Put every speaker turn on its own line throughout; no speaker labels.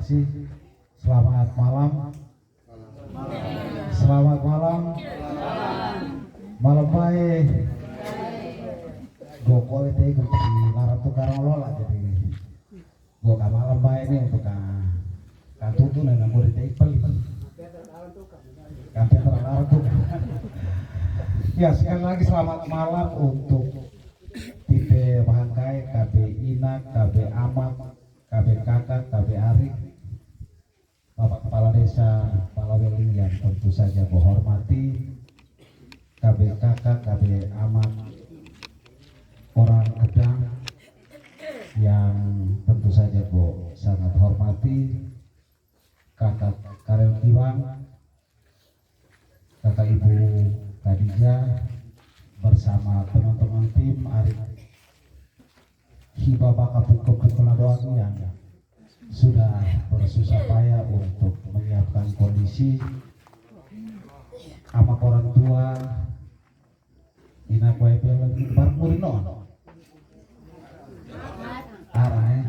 kasih. Selamat malam. Selamat malam. Malam baik. Gue kulit itu di larang tukar lola jadi gue ke malam baik ini untuk tutu dan gue di tepel. Kafe terlarang tukar. Ya sekali lagi selamat malam untuk Tipe Bangkai, KB Inak, KB Amat, KB Kakak, KB Arik, Bapak Kepala Desa Palaweling yang tentu saja gue hormati, KB Kakak, KB Amat, orang Kedang yang tentu saja gue sangat hormati, Kakak Karel Kiwang, Kakak Ibu Khadijah bersama teman-teman tim Arik Hiba Bakapuk Kepuladoan yang sudah bersusah payah untuk menyiapkan kondisi amak orang tua Ina kue pelan bar murino arah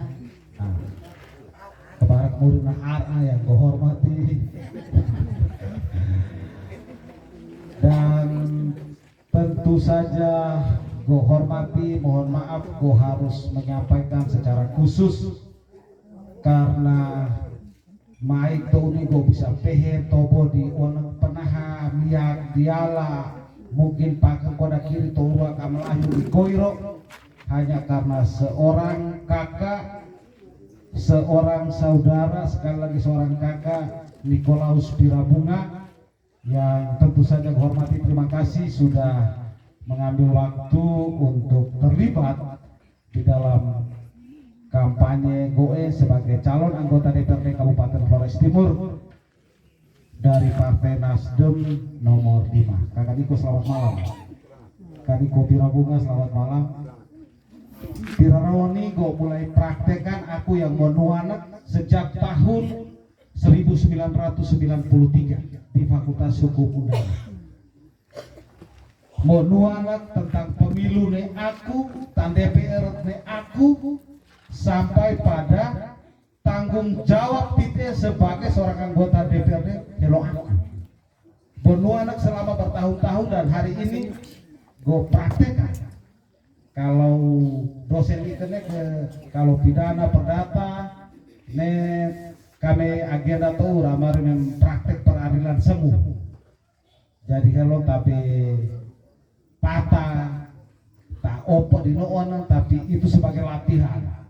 kebarak murina arah yang kau hormati dan tentu saja gue hormati, mohon maaf gue harus menyampaikan secara khusus karena Maik Tony gue bisa pehe tobo di oneng penaha miak diala mungkin pakai koda kiri torua kamelayu di koiro hanya karena seorang kakak, seorang saudara, sekali lagi seorang kakak Nikolaus Pirabunga yang tentu saja gue hormati, terima kasih sudah mengambil waktu untuk terlibat di dalam kampanye GOE sebagai calon anggota DPRD Kabupaten Flores Timur dari Partai Nasdem nomor 5. Kakak Niko selamat malam. Kakak Niko Pirabunga selamat malam. Pirawani gue mulai praktekan aku yang menuanak sejak tahun 1993 di Fakultas Hukum Udara. Menuanak tentang pemilu ne aku, tan DPR ne aku, sampai pada tanggung jawab kita sebagai seorang anggota DPRD hello aku. Menuanak selama bertahun-tahun dan hari ini gue praktekkan. Kalau dosen itu kalau pidana perdata ne kami agenda tuh ramar praktek peradilan semu. Jadi hello tapi patah tak opo di noon tapi itu sebagai latihan.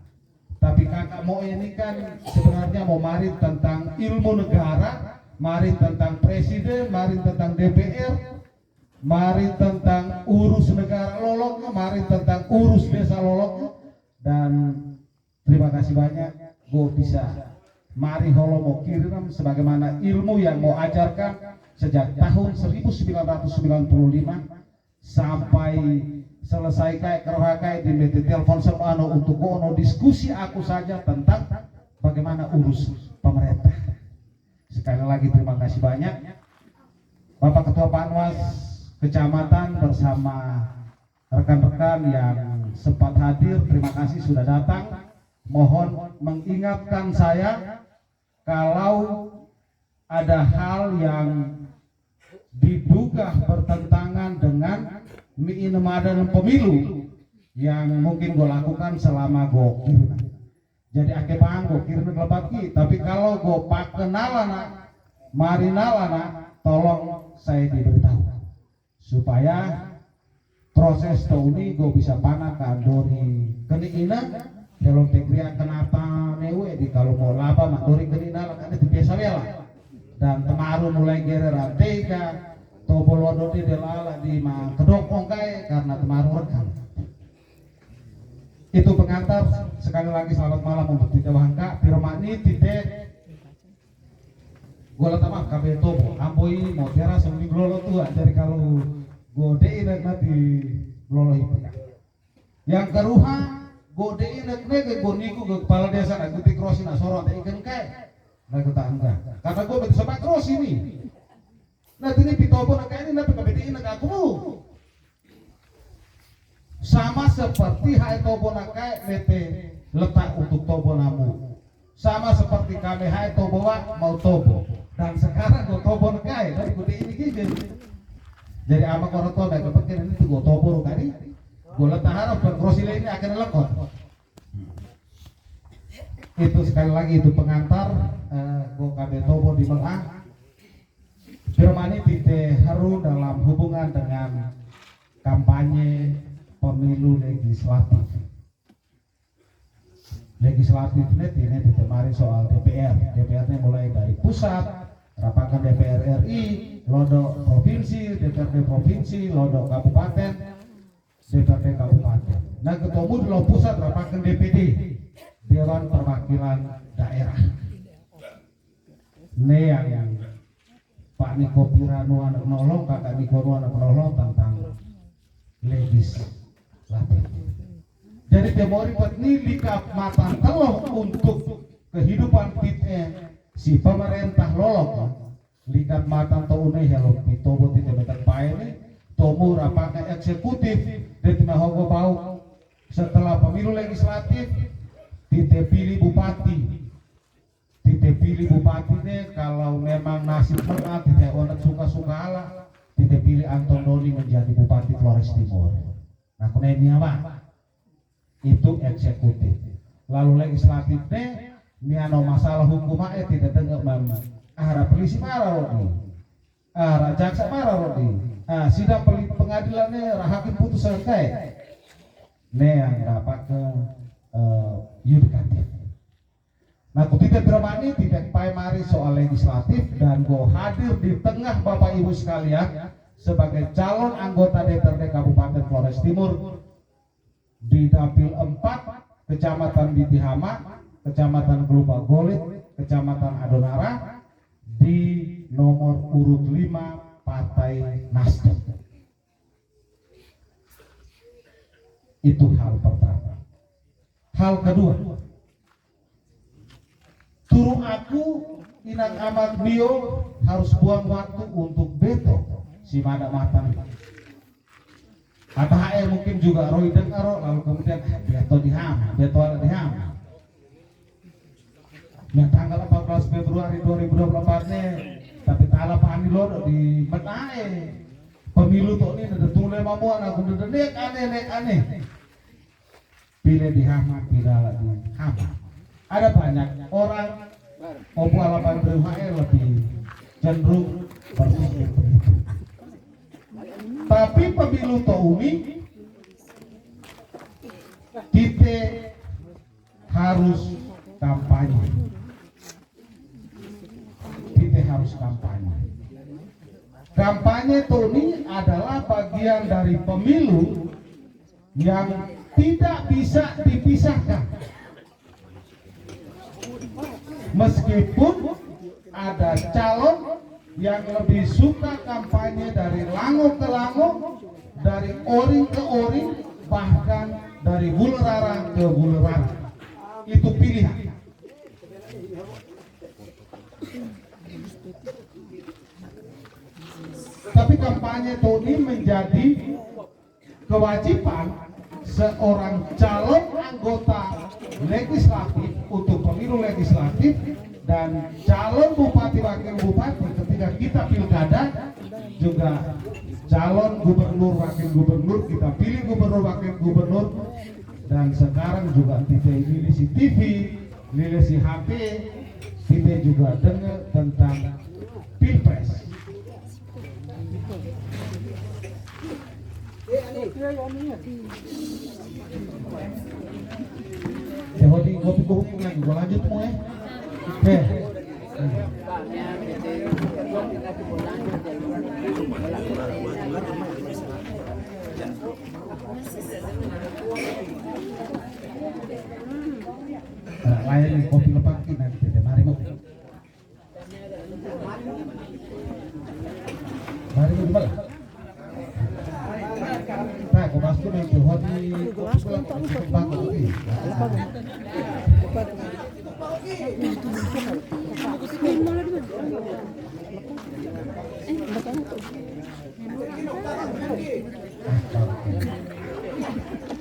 Tapi kakak mau ini kan sebenarnya mau mari tentang ilmu negara, mari tentang presiden, mari tentang DPR, mari tentang urus negara loloknya, mari tentang urus desa loloknya. Dan terima kasih banyak gue bisa mari holo mau kirim sebagaimana ilmu yang mau ajarkan sejak tahun 1995 sampai selesai kayak kerahkai di media telepon semano untuk ono diskusi aku saja tentang bagaimana urus pemerintah. Sekali lagi terima kasih banyak Bapak Ketua Panwas Kecamatan bersama rekan-rekan yang sempat hadir, terima kasih sudah datang. Mohon mengingatkan saya kalau ada hal yang diduga bertentangan dengan dan pemilu yang mungkin gue lakukan selama gue kira. Jadi ake paham gue kira kelepati, tapi kalau gue pak kenalana, marinalana, tolong saya diberitahu supaya proses ini gue bisa panakan dari keniina dalam tekria kenapa newe di kalau mau laba mak dari kenina kan itu biasa lah. Dan kemarin mulai gereran tega tobol wadodi delala di ma kedokong kai karena kemarin rekam. Itu pengantar, sekali lagi selamat malam untuk Tite Bangka, Pirmani, Tite gue letak maaf KB Tobo, Amboi, mau teras yang di Glolo tua, jadi kalau gue deinek nanti Glolo itu. Yang keruha, gue deinek gue niku ke kepala desa, gue tikrosin asorot, ikan kai. Nah kita enggak, karena gue betul sama cross ini. Nah ini pitobo nak ini nanti kebetulan nak aku sama seperti hai tobo nak nete letak untuk tobo namu sama seperti kami hai tobo mau tobo, dan sekarang go tobo nekai dari kude ini gini. Jadi ama orang tua baik kepentingan itu go tobo kali, go letak harap berkrosile ini akan lekot. Itu sekali lagi itu pengantar go kabe tobo di Melang. Firman ini haru dalam hubungan dengan kampanye pemilu legislatif. Legislatif ini ditemari soal DPR. DPR ini mulai dari pusat, rapakan DPR RI, lodo provinsi, DPRD provinsi, lodo kabupaten, DPRD kabupaten. Nah ketemu di lo pusat rapakan DPD, Dewan Perwakilan Daerah. Ini yang Pak Niko Piranu anak nolong, Kakak Niko anak nolong tentang legislatif. Jadi temori ini likap mata teloh untuk kehidupan kita si pemerintah lolok. Likat mata taune hello pitobo tite betak paene tomo rapaka eksekutif detina hogo bau setelah pemilu legislatif tite pilih bupati. Tite pilih bupatinya kalau memang nasib berat tidak onak suka-suka ala tite pilih Anton Doni menjadi bupati Flores Timur. Nah kunemi apa? Itu eksekutif. Lalu legislatifnya miano masalah hukum tidak dengar arah polisi marah rodi, arah jaksa marah rodi. Sidang pengadilannya hakim putus selesai. Yang dapat ke yudikatif. Nah, ketika bermani tidak mari soal legislatif dan go hadir di tengah Bapak Ibu sekalian sebagai calon anggota DPRD Kabupaten Flores Timur di Dapil 4, Kecamatan Bitihama, Kecamatan Kelupa Golit, Kecamatan Adonara di nomor urut 5 Partai Nasdem. Itu hal pertama. Hal kedua, turun aku inang amat bio harus buang waktu untuk beto si mana matang. Atau mungkin juga Roy Dengaro lalu kemudian beto ada di Hama. Nah tanggal 14 Februari 2024 nih, tapi tala pani lo di Metae pemilu tuh ini ada tulen mamuan aku udah nek aneh. Pilih di Hama, pilih di Hama. Ada banyak orang opo alapan BUHE lebih cenderung berpikir begitu. Tapi pemilu Toumi kita harus kampanye. Kita harus kampanye. Kampanye Toumi adalah bagian dari pemilu yang tidak bisa dipisahkan. Meskipun ada calon yang lebih suka kampanye dari lango ke lango, dari oring ke oring, bahkan dari bulerara ke bulerara. Itu pilihan. Tapi kampanye Tony menjadi kewajiban seorang calon anggota legislatif untuk pemilu legislatif dan calon bupati wakil bupati ketika kita pilkada, juga calon gubernur wakil gubernur, kita pilih gubernur wakil gubernur, dan sekarang juga kita milih si TV, milih si HP, kita juga dengar tentang pilpres. Jadi kopi lagi, gua lanjut mau ya. Oke. Layan kopi lepas kita nanti, mari mau. Mari mau gimana? Nah, kau masuk nanti hoti.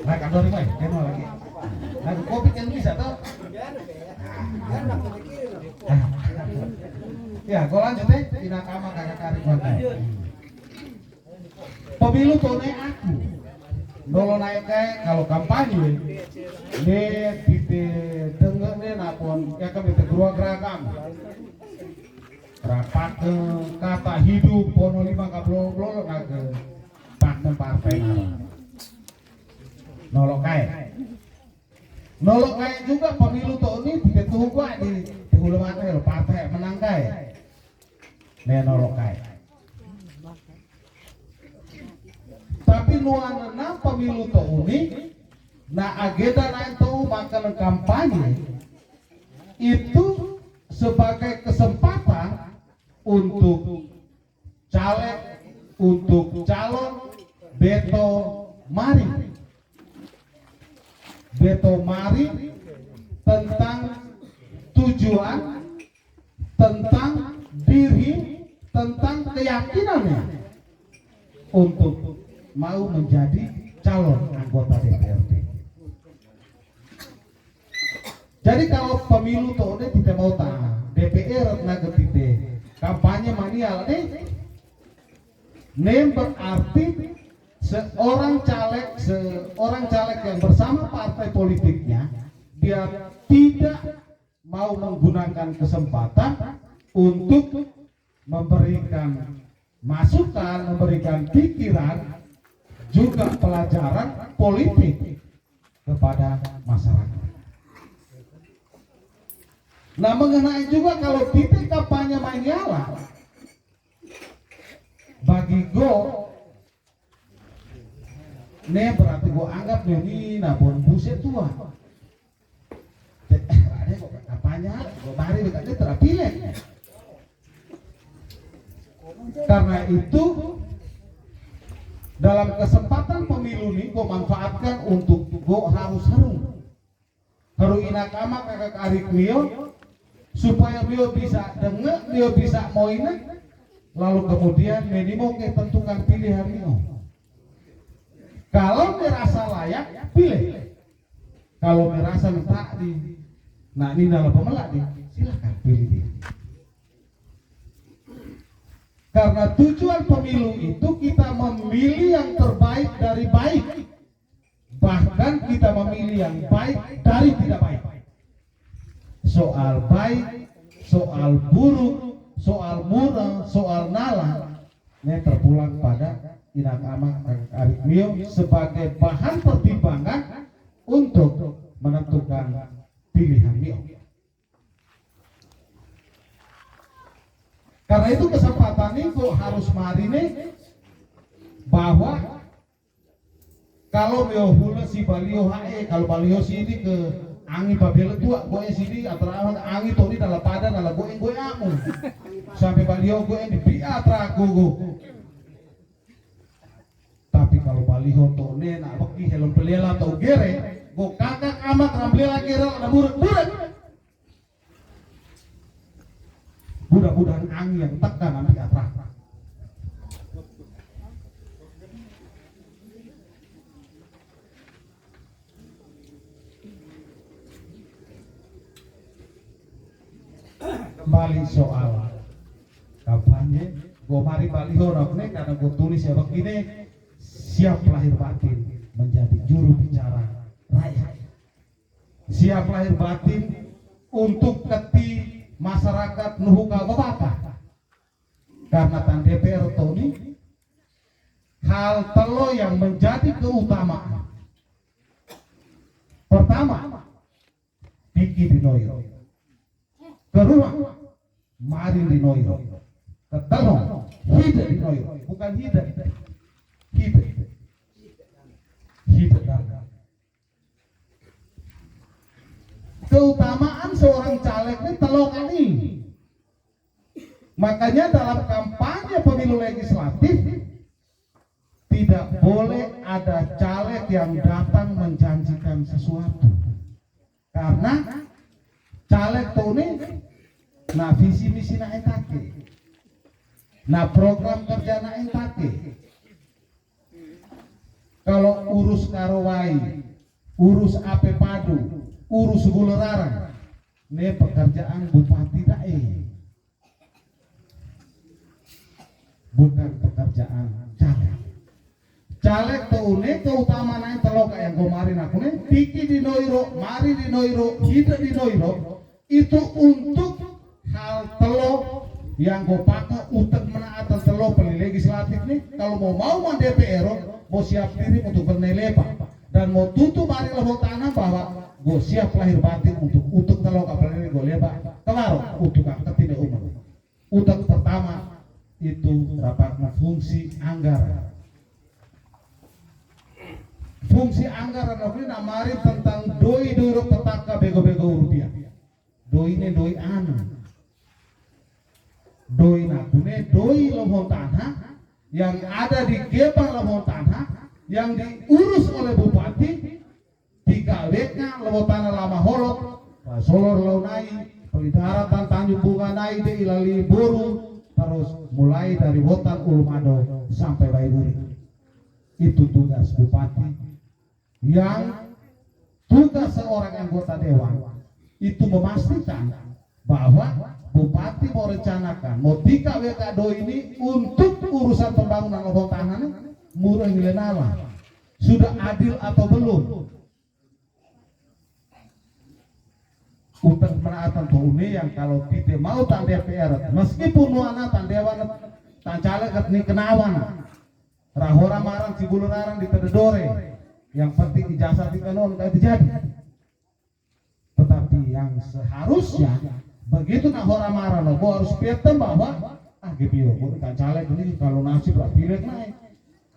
Nah, kantor lagi. Nah, kopi yang bisa toh. Ya, gue lanjut inakama kakak karik konten. Pemilu tone aku. Dolo naik kayak kalau kampanye, ne tite dengar ne napon ya kami tegurua geragam. Rapat ke kata hidup pono lima kablo naga pakem partai nolok kayak juga pemilu tuh ini tidak tuh gua di hulu mana lo partai menang kayak nolok kayak tapi nuanana pemilu tuh ini na agenda naik tuh makan kampanye itu sebagai kesempatan untuk caleg, untuk calon beto mari tentang tujuan, tentang diri, tentang keyakinannya untuk mau menjadi calon anggota DPRD. Jadi kalau pemilu tuh tidak mau tahan DPR naga tite kampanye manial berarti seorang caleg yang bersama partai politiknya dia tidak mau menggunakan kesempatan untuk memberikan masukan, memberikan pikiran juga pelajaran politik kepada masyarakat. Nah mengenai juga kalau titik kampanye maniala bagi go ne berarti gue anggap ini nabon buset tua ada kok kampanye gue mari dekatnya terpilih karena itu dalam kesempatan pemilu ini gue manfaatkan untuk gue harus inakama kakak karik Mio supaya Mio bisa dengar, Mio bisa mau ingat lalu kemudian Menimo tentukan pilihan Mio. Kalau merasa layak, pilih. Kalau merasa tak nah ini dalam pemelak silakan pilih dia. Karena tujuan pemilu itu kita memilih yang terbaik dari baik. Bahkan kita memilih yang baik dari tidak baik. Soal baik, soal buruk, soal murah, soal nalar, ini terpulang pada inakama karik Mio sebagai bahan pertimbangan untuk menentukan pilihan Mio. Karena itu kesempatan itu harus marine bahwa kalau Mio hula si Balio hae, kalau Balio sini ke angin babel tua, gue sini atau angin tuh di dalam padan, dalam gue amu sampai Balio gue di pia traku. Tapi kalau baliho to ne nak beki helm pelela to gere go kakak amat rambelela gere na burak budak-budak angin yang tekan nanti atrak kembali soal kampanye go mari baliho ne karena go tulis ya begini siap lahir batin menjadi juru bicara rakyat, siap lahir batin untuk keti masyarakat nuhuka babaka karena tan DPR Tony hal telo yang menjadi keutamaan pertama Piki Dinoiro kedua Marin Dinoiro ketiga Hida Dinoiro bukan Hida keutamaan seorang caleg ini telok ini. Makanya dalam kampanye pemilu legislatif tidak boleh ada caleg yang datang menjanjikan sesuatu. Karena caleg ini nah visi misi na entake. Nah program kerja na entake. Kalau urus karowai, urus ape padu, urus gulerarang, ini pekerjaan bupati dah. bukan pekerjaan caleg. Caleg tuh unik keutamaan telo kayak gomarin aku nih, tiki di noiro, mari di noiro, hida di noiro, itu untuk hal telo yang gue pakai untuk menaatan telo peli legislatif nih. Kalau mau DPR, mau siap diri untuk bernelepa dan mau tutup mari level tanah bahwa gue siap lahir batin untuk telo kapal ini gue leba kelar untuk angkat tidak umum. Untuk pertama itu rapatnya fungsi anggaran. Fungsi anggaran ini namari tentang doi petaka bego-bego rupiah. Doi ini doi anu. Doi nakune doi lemong tanah yang ada di Gebang lemong tanah yang diurus oleh bupati digaweknya lemong tanah lama holok Solor Launai Pelidaratan Tanjung Bunga Nai de Ilali Boru terus mulai dari Wotan Ulumado sampai Baiburi. Itu tugas bupati yang tugas seorang anggota dewan itu memastikan bahwa bupati mau rencanakan mau DKWK do ini untuk urusan pembangunan lobong tanah murah ngilenala sudah adil atau belum untuk menaatan ini yang kalau kita mau tan DPR meskipun nuana tan dewan tan caleg ni kenawan rahora marang cibuluraran di Tededore yang penting ijazah di kanon kayak terjadi tetapi yang seharusnya begitu nah orang marah no, harus paham bahwa GPO, kan caleg ini kalau nasib pilih naik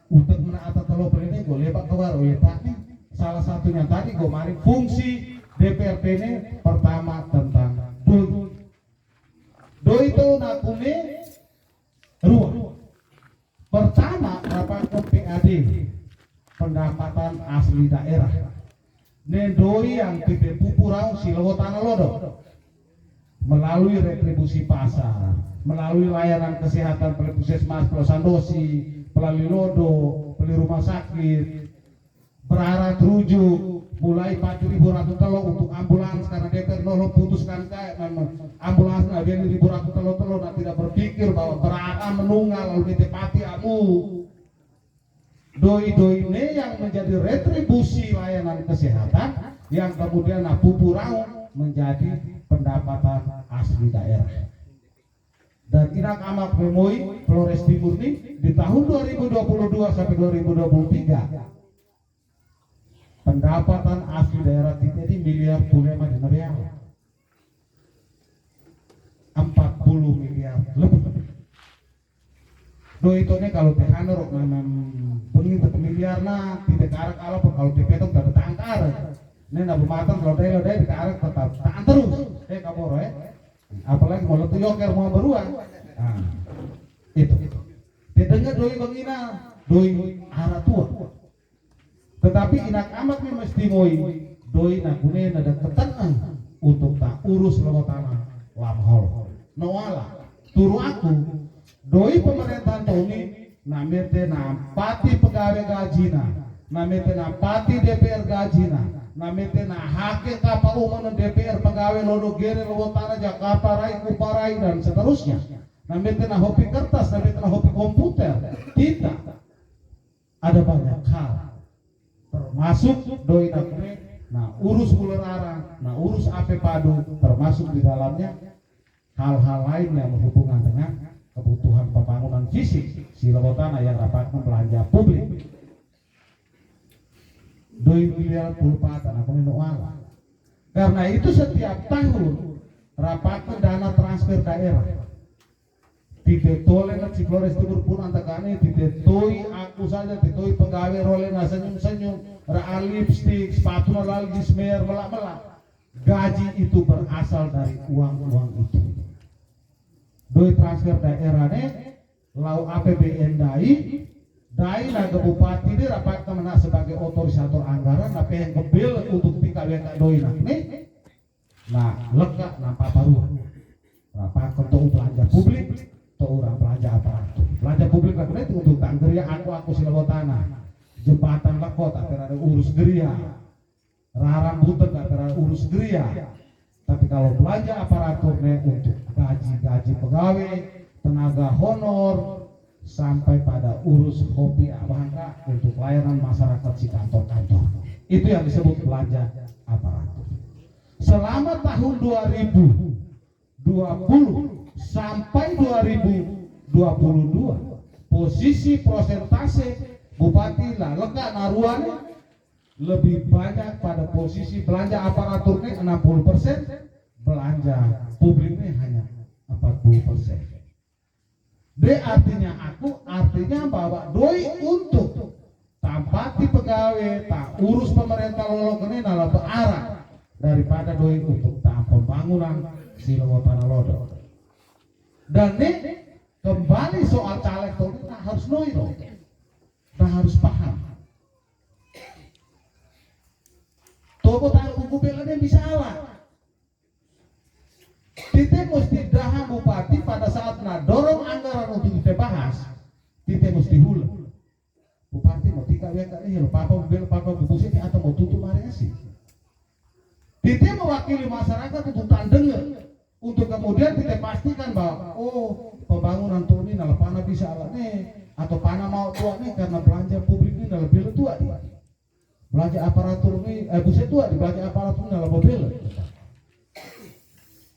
untuk menaata telur ini gue lebak ke baru ya tadi salah satunya tadi gue mari fungsi DPRD ini pertama tentang do itu nakune ruang pertama rapat PAD pendapatan asli daerah nedoi yang tipe pupurau silawo tanah lodo melalui retribusi pasar, melalui layanan kesehatan peli puskesmas, peli sandosi, peli lodo, peli rumah sakit, berharap rujuk, mulai 4.000 ratu telo untuk ambulans karena DPR nolong putuskan kayak ambulans ada 1.000 ratu telo dan tidak berpikir bahwa berada menunggal lalu ditepati amu. Doi-doi ini yang menjadi retribusi layanan kesehatan yang kemudian pupurau menjadi pendapatan asli daerah. Dan Inak Amak Memoi Flores Timur ini di tahun 2022 sampai 2023 pendapatan asli daerah kita ini miliar pulema di Riau 40 miliar lebih. Do itu nih kalau tehanor memang bengi miliar nah tidak karak kalau dipetong tidak tangkar. Ini nabu matang kalau dia ditarik tetap tahan terus kaboro apalagi mau letu yoker mau beruang itu didengar doi bangina doi arah tua tetapi Inak Amat nih mesti moi doi nakune nada ketenang untuk tak urus lewat tanah lamhol noala turu aku doi pemerintahan Tony namete nampati pegawai gajina namete nampati DPR gajina namete na hake kapal umum DPR pegawai lodo gere lodo tanah Jakarta Rai Kuparai dan seterusnya namete na hobi kertas namete na hobi komputer tidak ada banyak hal termasuk doi nakne nah urus ulerara nah urus ape padu termasuk di dalamnya hal-hal lain yang berhubungan dengan kebutuhan pembangunan fisik si lodo tanah yang dapat belanja publik 2 miliar pulpatan aku minuala. Karena itu setiap tahun rapat dana transfer daerah didetole si Flores Timur pun antakane didetoi aku saja didetoi pegawai rolena senyum-senyum ra lipstick sepatu lagi smear melak-melak gaji itu berasal dari uang-uang itu doi transfer daerahnya lau APBN dai naga bupati ini rapat kemana sebagai otorisator anggaran tapi yang kebil untuk PKWK doi nih nah lekat nampak baru rapat untuk belanja publik atau orang belanja aparatur belanja publik lakukan itu untuk tanggeria aku silawo tanah jembatan lekot tak ada urus geria raram butut tak ada urus geria tapi kalau belanja aparaturnya untuk gaji pegawai tenaga honor sampai pada urus kopi abangka untuk layanan masyarakat si kantor-kantor. Itu yang disebut belanja aparatur. Selama tahun 2020 sampai 2022, posisi prosentase Bupati Laleka Naruan lebih banyak pada posisi belanja aparaturnya 60%, belanja publiknya hanya 40%. Artinya bahwa doi untuk tampati pegawai tak urus pemerintah lolok ini adalah berarah daripada doi untuk pembangunan Silowo Tanah Lodo. Dan ini kembali soal caleg itu kita harus noiro, kita harus paham. Tobo tak buku belanya bisa awak. Kita mesti daham bupati pada saat dorong anggaran untuk kita bahas, kita mesti hula. Bupati mau tika weka ini, papa bubu sini atau mau tutup hari sih. Kita mewakili masyarakat untuk dengar, untuk kemudian kita pastikan bahwa pembangunan tuh ini nalar pana bisa alat nih, atau pana mau tua nih karena belanja publik ini nalar bila tua nih. Belanja aparatur ini, buset tua di belanja aparatur nalar mobil.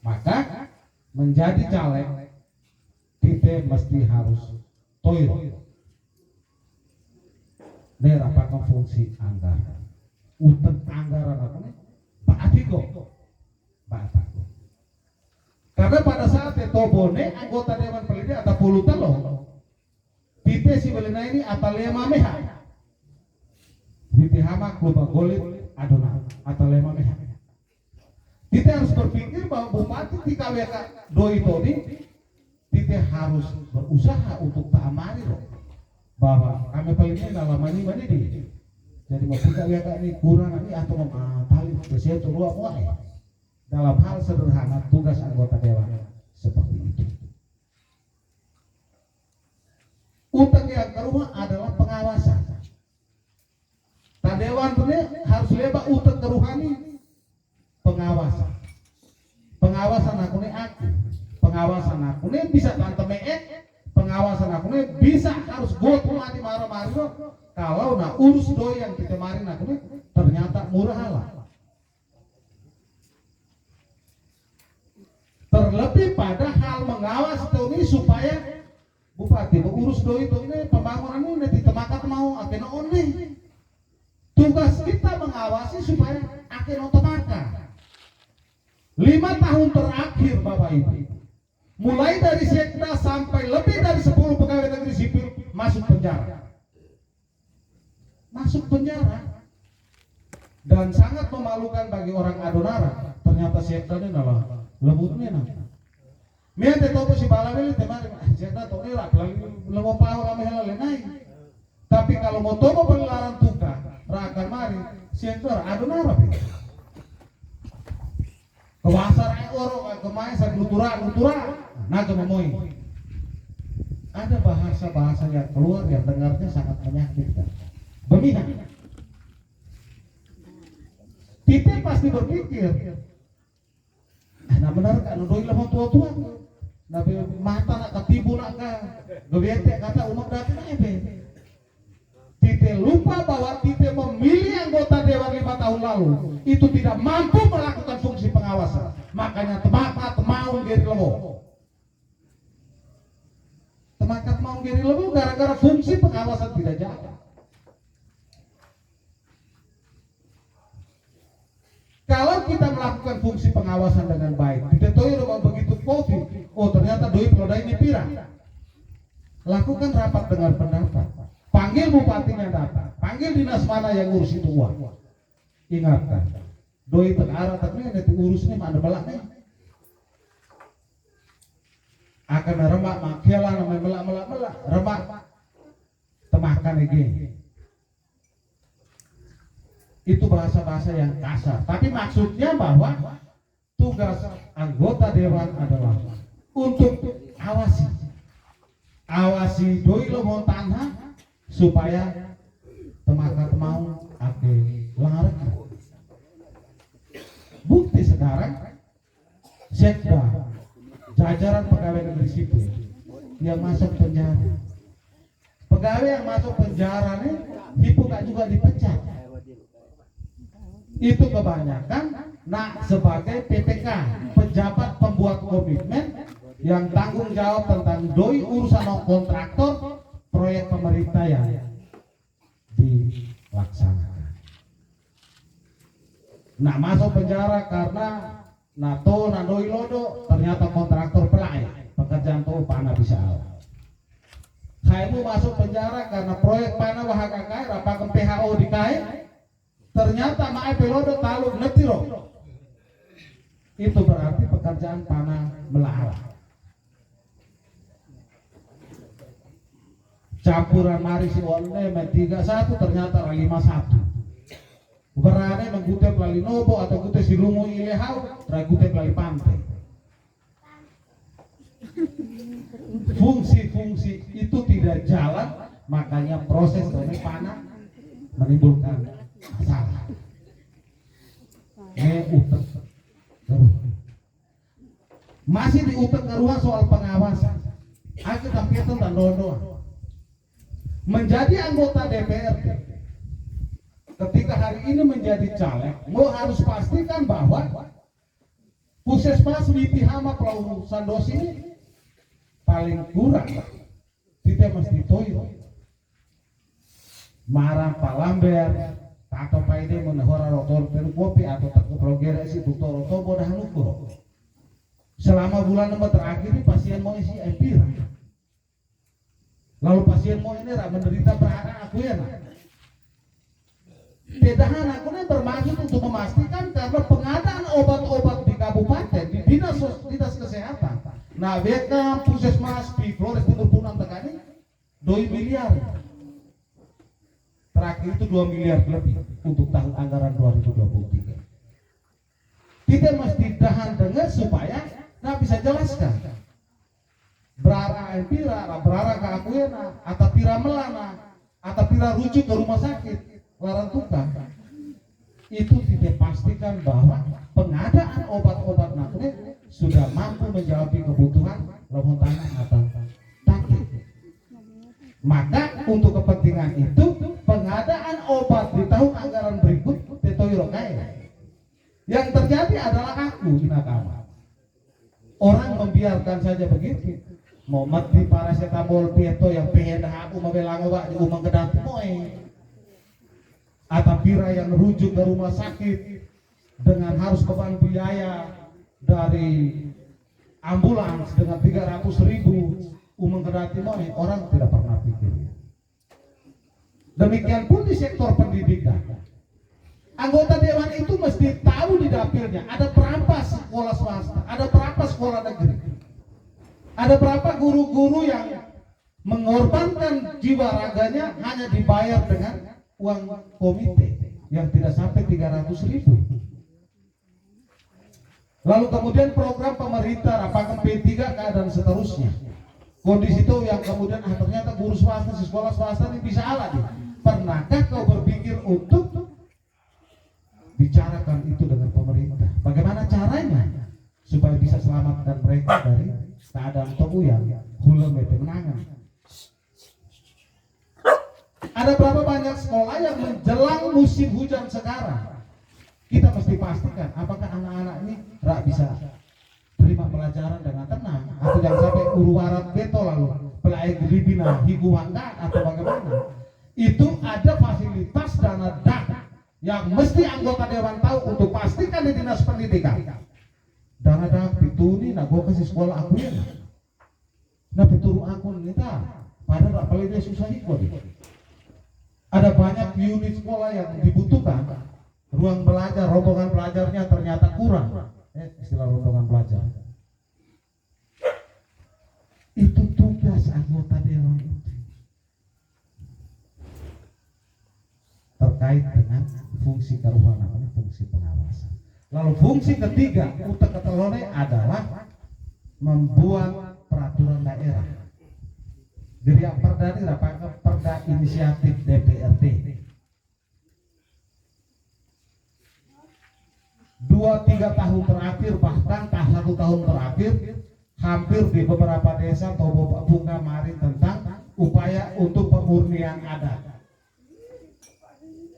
Maka menjadi caleg kita mesti harus toiro nerapakan fungsi anggaran untuk anggaran apa nih Pak Atiko karena pada saat itu bone anggota Dewan Peliti atau pulutan loh kita si belena ini atau lema meha kita hama kluba golit adona atau lema meha. Kita harus berpikir bahwa bupati di KWK doi tadi kita harus berusaha untuk tak amari loh bahwa kami paling ini dalam mani di jadi mau kita KWK ini kurang ini atau tali bersih itu luar mulai dalam hal sederhana tugas anggota dewan seperti itu. Utang yang kedua adalah pengawasan. Tak dewan ini harus lebah utang keruhani. Pengawasan aku nih bisa tante pengawasan aku nih bisa harus gotu mati marah-marah kalau urus doi yang kita marin aku nih ternyata murah lah. Terlebih pada hal mengawas itu ini supaya bupati urus doi itu ini pembangunan ini ditemakat mau akhirnya nih. Tugas kita mengawasi supaya akhirnya otomatis. 5 tahun terakhir Bapak Ibu, mulai dari sekda sampai lebih dari 10 pegawai negeri sipil masuk penjara, dan sangat memalukan bagi orang Adonara. Ternyata sekda ini adalah lembutnya Mian tahu si balaweli temari sekda tahu ni rak lemo pau rame naik. Tapi kalau mau tobo pengelaran tuka rakan mari sekda Adonara kebahasaan orang kemarin saya lutura naga memoy. Ada bahasa yang keluar yang dengarnya sangat menyakitkan. Bemina. Kita pasti berpikir, nah benar kan doi lemah tua-tua. Nabi mata nak ketibu nak ka, gebete kata umat datang ebe. Kita lupa bahwa kita memilih anggota dewan 5 tahun lalu itu tidak mampu melakukan fungsi pengawasan. Makanya temakat mau geri lebo. Temakat mau geri lebo gara-gara fungsi pengawasan tidak jalan. Kalau kita melakukan fungsi pengawasan dengan baik, kita tahu bahwa begitu COVID, ternyata doi pelodai ini pirang. Lakukan rapat dengar pendapat. Panggil bupatinya datang, panggil dinas mana yang ngurus itu uang. Ingatkan, doi terarah tapi nanti urusnya mana belaknya. Akan remak makialah namanya melak remak temakan ini. Itu bahasa-bahasa yang kasar. Tapi maksudnya bahwa tugas anggota dewan adalah untuk awasi doi lo tanah supaya temakat mau ake larang. Bukti sekarang sekda jajaran pegawai negeri sipil yang masuk penjara Pegawai yang masuk penjara nih, hipuka juga dipecat. Itu kebanyakan sebagai PPK, pejabat pembuat komitmen yang tanggung jawab tentang doi urusan kontraktor proyek pemerintah yang dilaksanakan. Masuk penjara karena doi lodo ternyata kontraktor pelai pekerjaan tuh panah bisa ala. Kamu masuk penjara karena proyek panah wahakakai rapakan PHO di kai ternyata mae pelodo taluk netiro. Itu berarti pekerjaan panah melarang. Campuran mari si onne me 31 ternyata 51. Berane menggute pelali nobo atau gute si lungu ilehau, gute pelali pantai. Fungsi-fungsi itu tidak jalan, makanya proses ini panah menimbulkan masalah. Utek masih diutek ke ruang soal pengawasan. Aku tapi itu dan doa. Menjadi anggota DPRD ketika hari ini menjadi caleg, mau harus pastikan bahwa Puskesmas Witihama Pulau Sandos ini paling kurang tidak mesti toyo marah palamber atau paide menehora rotor peru kopi atau tak progrere si dokter rotor bodah lukuro. Selama bulan nomor terakhir ini pasien mau isi empira. Lalu pasien mau ini menderita berada aku ya nak. Pedahan aku ini bermaksud untuk memastikan karena pengadaan obat-obat di kabupaten di dinas kesehatan. Beka Puskesmas di Flores Timur Punan Tekani 2 miliar. Terakhir itu 2 miliar lebih untuk tahun anggaran 2023. Kita mesti tahan dengar supaya bisa jelaskan. Berara empira, berara keakuyana, atau pira melana, atau pira rujuk ke rumah sakit, larang tukang. Itu tidak pastikan bahwa pengadaan obat-obat nakne sudah mampu menjawab kebutuhan lemon tanah atau takdir. Maka untuk kepentingan itu pengadaan obat di tahun anggaran berikut tetoiro kaya. Yang terjadi adalah aku inakama. Orang membiarkan saja begitu. Mau mati paracetamol pieto yang pehendah aku mabelango wak di umang kedat moe. Atau pira yang rujuk ke rumah sakit dengan harus beban biaya dari ambulans dengan 300.000 umang kedati moe, orang tidak pernah pikir. Demikian pun di sektor pendidikan. Anggota dewan itu mesti tahu di dapilnya ada berapa sekolah swasta, ada berapa sekolah negeri. Ada berapa guru-guru yang mengorbankan jiwa raganya hanya dibayar dengan uang komite yang tidak sampai 300.000. Lalu kemudian program pemerintah rapakan P3K dan seterusnya. Kondisi itu yang kemudian ternyata guru swasta, sekolah swasta ini bisa ala nih. Pernahkah kau berpikir untuk bicarakan itu dengan pemerintah? Bagaimana caranya supaya bisa selamatkan mereka dari keadaan tubuh yang hulem itu menangan? Ada berapa banyak sekolah yang menjelang musim hujan sekarang? Kita mesti pastikan apakah anak-anak ini bisa terima pelajaran dengan tenang atau jangan sampai uruwarat beto lalu pelai gelibina higuangga atau bagaimana. Itu ada fasilitas dana dak yang mesti anggota dewan tahu untuk pastikan di dinas pendidikan. Dana dak itu nih gua kasih sekolah aku ya. Betul aku nita padahal tak paling dia susah ikut. Ada banyak unit sekolah yang dibutuhkan, ruang belajar, rombongan pelajarnya ternyata kurang. Istilah rombongan pelajar. Itu tugas anggota dewan itu. Terkait dengan fungsi karuhana, fungsi pengawasan. Lalu fungsi ketiga, utek ketelone adalah membuat peraturan daerah. Dari yang perda ini perda inisiatif DPRD. 2-3 tahun terakhir bahkan 1 tahun terakhir hampir di beberapa desa atau bunga mari tentang upaya untuk pemurnian adat.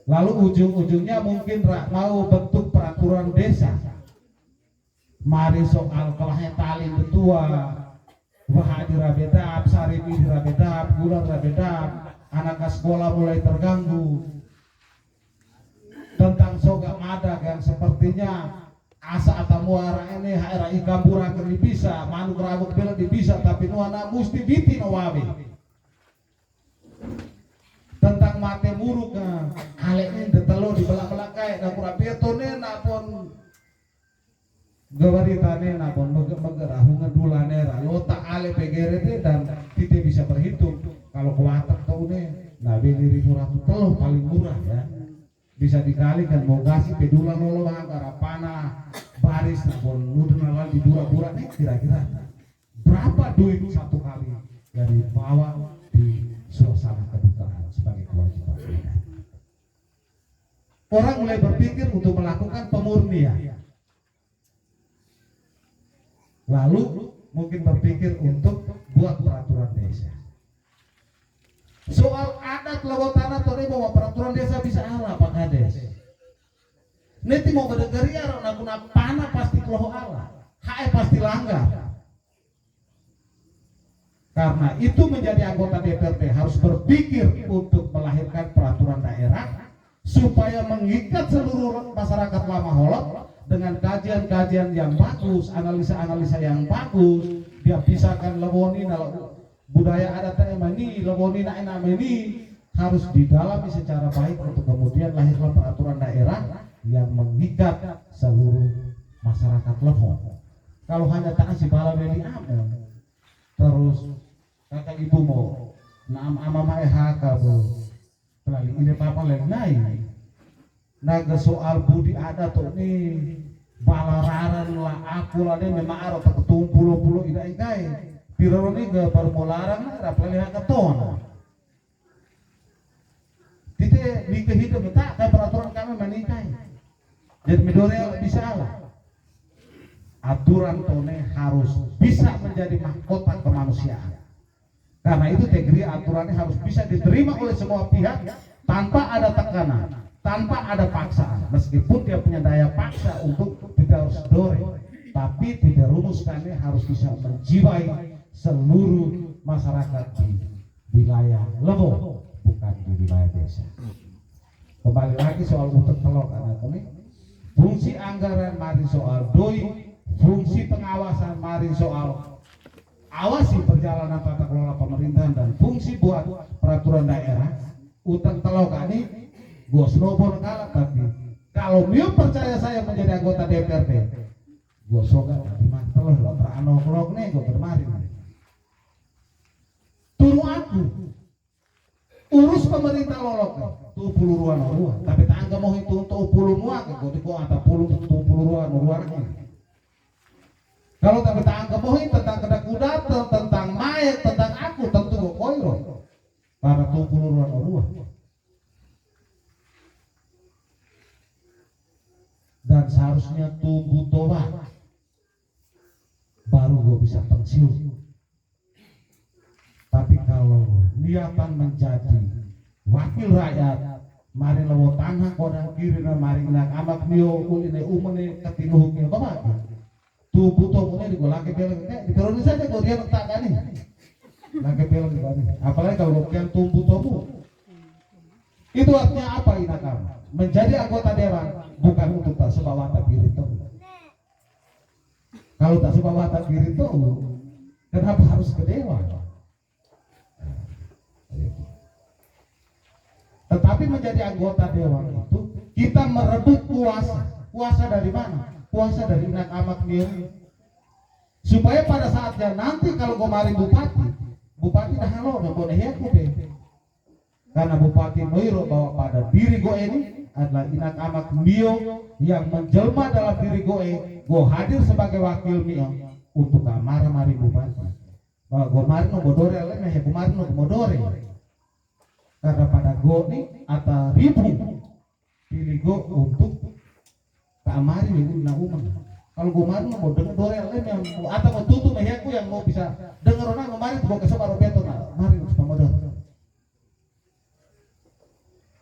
Lalu ujung-ujungnya mungkin mau bentuk peraturan desa. Mari soal kelahnya tali betua, bahadi rabedap, saribi rabedap, bulan rabedap, anak sekolah mulai terganggu. Tentang sogak madak yang sepertinya asa atau muara ini HRI Gambura kerdi bisa, manu kerabuk bela di bisa, tapi nuana musti biti nawabi. Tentang mate muruk hal ini detelo di belak-belakai dan kurapetone napon gawaritane napon megerah ngedulane lotak ale PGRT dan kita bisa berhitung kalau kuatak taune nah beli 1.000 telo paling murah ya. Bisa dikalikan mau kasih pedula lolo antara panah baris napon nudun lagi dura-dura nih kira-kira berapa duit satu kali dari bawah di suasana kedukaan sebagai kewajiban. Orang mulai berpikir untuk melakukan pemurnian. Lalu mungkin berpikir untuk buat peraturan desa. Soal adat lewat tanah tadi bahwa peraturan desa bisa ala Pak Kades. Nanti mau berdegari ya nak panah pasti keloh ala, hae pasti langgar. Karena itu menjadi anggota DPRD harus berpikir untuk melahirkan peraturan daerah supaya mengikat seluruh masyarakat Lama Holok dengan kajian-kajian yang bagus, analisa-analisa yang bagus. Dia pisahkan lewoni budaya adat ini, lewoni ini harus didalami secara baik untuk kemudian lahirlah peraturan daerah yang mengikat seluruh masyarakat Lehon. Kalau hanya tak si bala beli amu, terus kakak ibu mau naam amama haka bu, pelali ini papa lain naga soal budi adat tuh nih balararan lah aku lah deh memang ada ketumpul idai Piro ni ke permularang na rapalih katon. Tite di kehidupan tak peraturan kami menikah. Jadi midore bisa lah. Aturan tone harus bisa menjadi mahkota kemanusiaan. Karena itu tegri aturannya harus bisa diterima oleh semua pihak tanpa ada tekanan, tanpa ada paksaan. Meskipun dia punya daya paksa untuk tidak harus dore, tapi tidak rumuskannya harus bisa menjiwai seluruh masyarakat di wilayah Lebo, bukan di wilayah desa. Kembali lagi soal utek telok anak ini, fungsi anggaran mari soal doi, fungsi pengawasan mari soal awasi perjalanan tata kelola pemerintahan dan fungsi buat peraturan daerah. Utek telok ini, gua snowball kalah tapi kalau miu percaya saya menjadi anggota DPRD, gua soga di mana telur lo terano klok nih gua kemarin. Turu aku urus pemerintah lolok tuh puluhan orang tapi tangga mau itu tuh puluh muak kok di kok ada puluhan orang kalau tapi tangga mau tentang kuda tentang mayat tentang aku tentu kok koiro para tuh puluhan orang dan seharusnya tumbuh tobat baru gue bisa pensiun. Tapi kalau niatan menjadi wakil rakyat, mari lewo tanah kodang kiri na mari nak amak mio uline umune katinuh kio apa? Tu buto punya di golake peleng di Peronis saja kau dia letak kan nih, laki peleng di sini. Apalagi kalau kian tumbuh tobu, itu artinya apa inakam? Menjadi anggota dewan bukan untuk tak sebawa tak diri itu. Kalau tak sebawa tak diri itu, kenapa harus ke dewan? Tetapi menjadi anggota dewan itu kita merebut kuasa dari mana? Kuasa dari inak amak miri supaya pada saatnya nanti kalau kemarin bupati dah halo nggak boleh ya karena bupati Noiro bahwa pada diri gue ini adalah inak amak mio yang menjelma dalam diri gue hadir sebagai wakil mio untuk kamar mari bupati bahwa gue kemarin mau bodore lain ya kemarin mau bodore karena pada gue nih atau ribu pilih gue untuk keamarin ini na umang kalau gue kemarin mau dengar dore lain yang atau mau tutup mehiaku yang mau bisa dengar orang kemarin gue kesebar beton mari supaya modal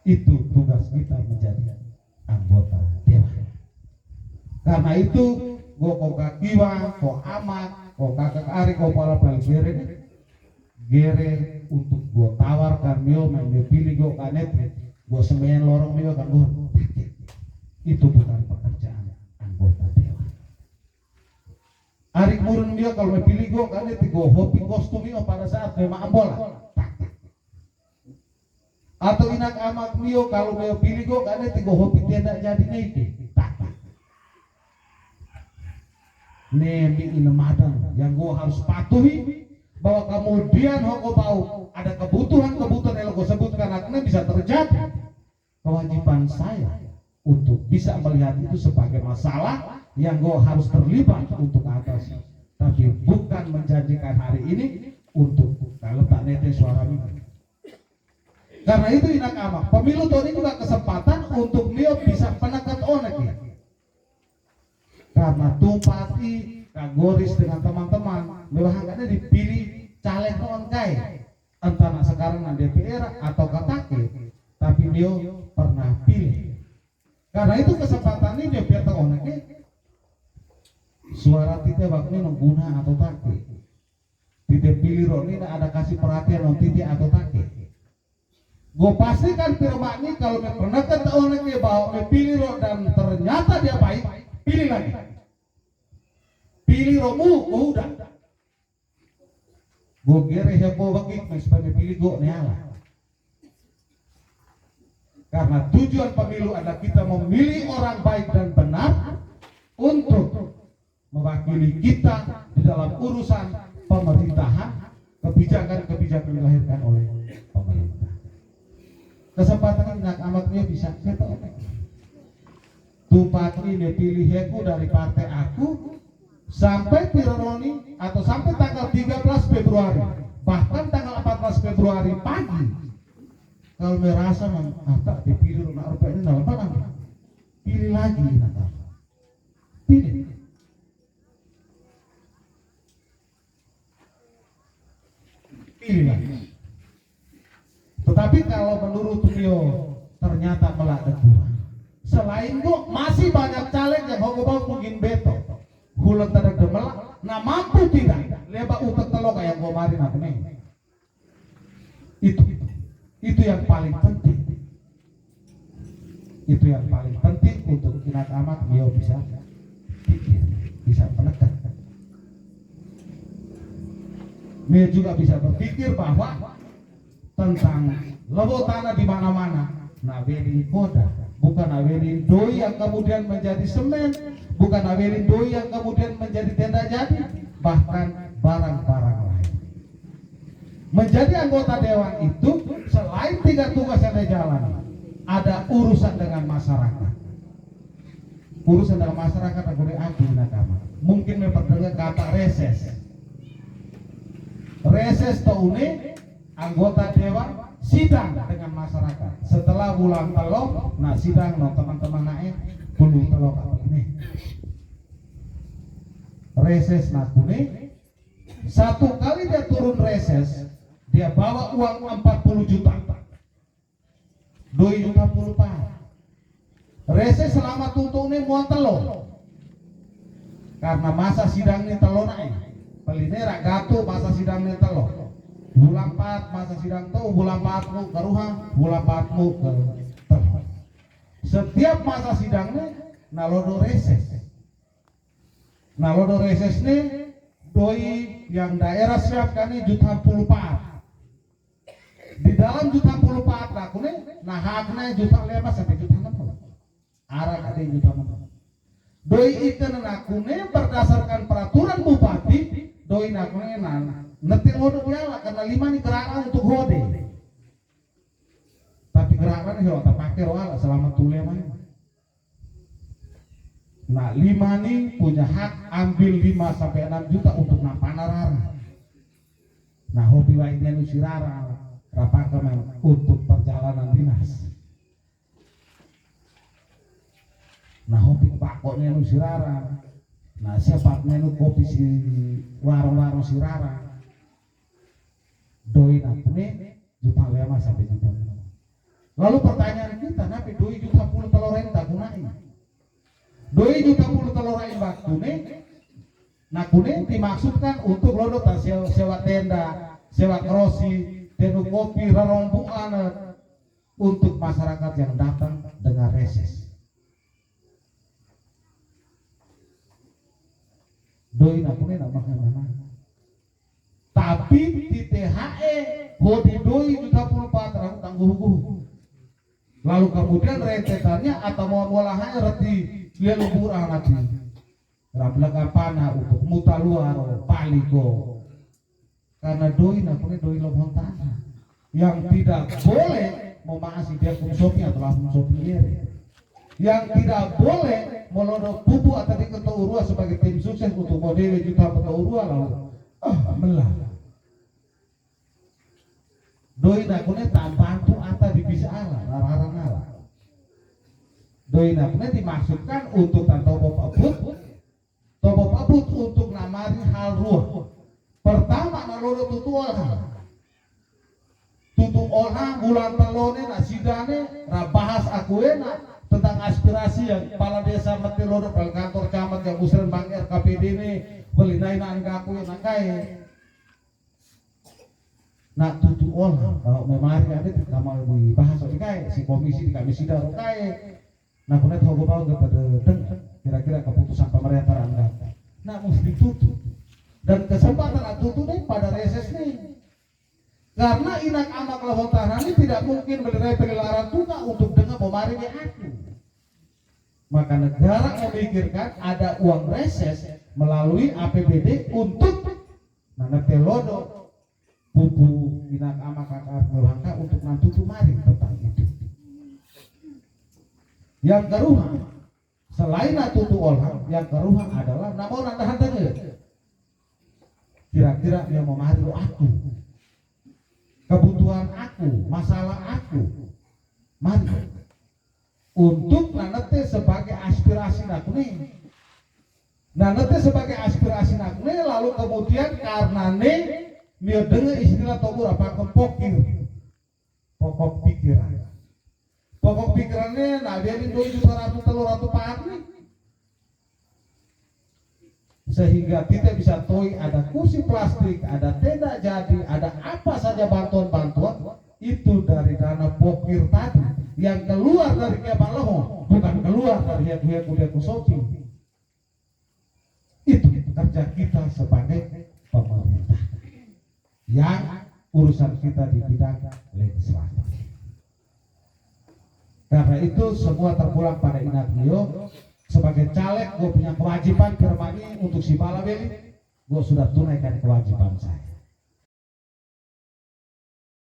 Itu tugas kita menjadi anggota dewan. Karena itu go kakiwa, ko amat, ko kakak ari, ko pala gere untuk go tawarkan mio main pilih go kanet, go semen lorong mio kan go. Itu bukan pekerjaan anggota dewan. Arik murun mio kalau pilih go kanet, go hobi kostum mio pada saat memang bola. Atau inak amak mio kalau mio pilih go kanet, go hobi tidak jadi naik. Nemi inamadang yang gue harus patuhi bahwa kemudian hoko bau ada kebutuhan yang gue sebutkan akan bisa terjadi. Kewajiban saya untuk bisa melihat itu sebagai masalah yang gue harus terlibat untuk atasi, tapi bukan menjanjikan hari ini untuk kalau tak nete suara ini. Karena itu inak amak pemilu tahun ini juga kesempatan untuk Mio bisa penekan onek ya. Karena Tupati Kagoris dengan teman-teman mewahangkannya dipilih caleg non kai entah sekarang di DPR atau katake, tapi Mio pernah pilih. Karena itu kesempatan ini dia biar tahu suara tite baknya mengguna atau take tite pilih Roni ada kasih perhatian non tite atau take. Gue pastikan firman ini kalau pernah ketahuannya bahwa pilih Ro dan ternyata dia baik, pilih lagi. Pilih Romu, udah. Gue gere heboh bagi sebagai pilih gue nyala. Karena tujuan pemilu adalah kita memilih orang baik dan benar untuk mewakili kita di dalam urusan pemerintahan, kebijakan-kebijakan dilahirkan oleh pemerintah. Kesempatan nak amatnya bisa kita Tupati ini pilih aku dari partai aku sampai Tironi atau sampai tanggal 13 Februari bahkan tanggal 14 Februari pagi kalau merasa apa dipilih rumah RP ini apa namanya pilih lagi pilih lagi. Tetapi kalau menurut Tio ternyata melada kurang. Selain itu masih banyak caleg yang mau mungkin beto. Hulang tadak demelak, nah mampu tidak lebak utak telok kayak kemarin aku nih. Itu yang paling penting. Itu yang paling penting untuk inak amat Mio bisa pikir, bisa menekan. Mio juga bisa berpikir bahwa tentang lebo tanah di mana-mana, navelin koda, bukan navelin doi yang kemudian menjadi semen, bukan navelin doi yang kemudian menjadi tenda jadi, bahkan barang-barang lain. Menjadi anggota dewan itu selain 3 tugas yang dijalani, ada urusan dengan masyarakat. Urusan dengan masyarakat aku diambil nakama. Mungkin memperdengar kata reses. Reses tahun anggota dewan sidang dengan masyarakat setelah bulan telok, nah sidang no teman-teman naik bulu telok apa ini reses nakune 1 kali dia turun reses dia bawa uang 40 juta 2 juta puluh pak reses selama tutup ini mau telok karena masa sidang ini telok naik pelinera gato masa sidang ini telok bulan 4 masa sidang tuh bulan 4mu ke Ruhang, bulan 4mu ke Telok. Setiap masa sidangnya nalodo reses. Nalodo reses nih doi yang daerah siapkan nih juta puluh pak. Di dalam juta puluh pak aku nih nah haknya juta 5 sampai juta 6. Arah ada juta 6. Doi itu aku nih berdasarkan peraturan bupati doi aku nih netil hodok nyala karena 5 nih gerakan untuk hode. Tapi gerakan ini tak pakai wala selama tule mana. Nah 5 nih punya hak ambil 5 sampai 6 juta untuk napanarara. Nah hobi wainnya nusirara rapakaman untuk perjalanan dinas. Nah hobi pakoknya nusirara. Nah siapatnya nu kopi si warung-warung sirara. Doi nakune juta 5 sampai juta 6. Lalu pertanyaan kita, napi 2 juta puluh telur renta kunai. 2 juta puluh telur renta bakune, nah kuning dimaksudkan untuk lodo sewa tenda, sewa krosi, tenda kopi, rarombuan untuk masyarakat yang datang dengan reses. Doi nakune nama. Tapi di THE hodi 2 juta puluh 400 tangguh. Lalu kemudian rentetannya atau mau olahannya reti dia lebur lagi. Rablaga panah untuk muta luar paliko. Karena doi nakune doi lobong tanah yang tidak boleh memahasi dia kumsopi atau langsung sopier. Yang tidak boleh melodok bubu atau di ketua urua sebagai tim sukses untuk model juta ketua urua lalu melah. Doi nakune tak bantu atau dibisa ala larang ala. Doi nakune dimaksudkan untuk tantobo abut untuk namari hal ruah. Pertama nalodo tutu olah bulan telone nasidane rabahas akuena tentang aspirasi yang kepala desa Matilodo kantor camat yang usiran bang RKPD ini belinain angka aku yang angkai. Nah tutu olah kalau memang ada kamal dibahas oleh kai si komisi di komisi daru kai. Nah kunet hogo bau kepada kira-kira keputusan pemerintah anda. Nah mesti tutup dan kesempatan tutup nih pada reses nih. Karena inak amak lahotaran ini tidak mungkin melerai pegelaran tuna untuk dengan memaringi aku. Maka negara memikirkan ada uang reses melalui APBD untuk nanatelodo bubu inak amak kakak melangkah untuk nanti maring tentang itu. Yang kedua, selain tutu olah, yang kedua adalah namun nandahan tengah. Kira-kira yang memahami aku. Kebutuhan aku, masalah aku, mari untuk nanete sebagai aspirasi nakune. Nanete sebagai aspirasi nakune lalu kemudian karena dia dengar istilah tobur apa kepokir, pokok pikiran. Pokok pikirannya nah dia ini 2.100 telur atau pagi. Sehingga kita bisa toy ada kursi plastik, ada tenda jadi, ada apa saja bantuan-bantuan itu dari dana pokir tadi yang keluar dari Kepala Loho, bukan keluar dari Yaku Sopi. Itu kerja kita sebagai pemerintah yang urusan kita di bidang legislatif. Karena itu semua terpulang pada ingat beliau. Sebagai caleg, gue punya kewajiban kermani untuk si Balabeli, gue sudah tunaikan kewajiban saya.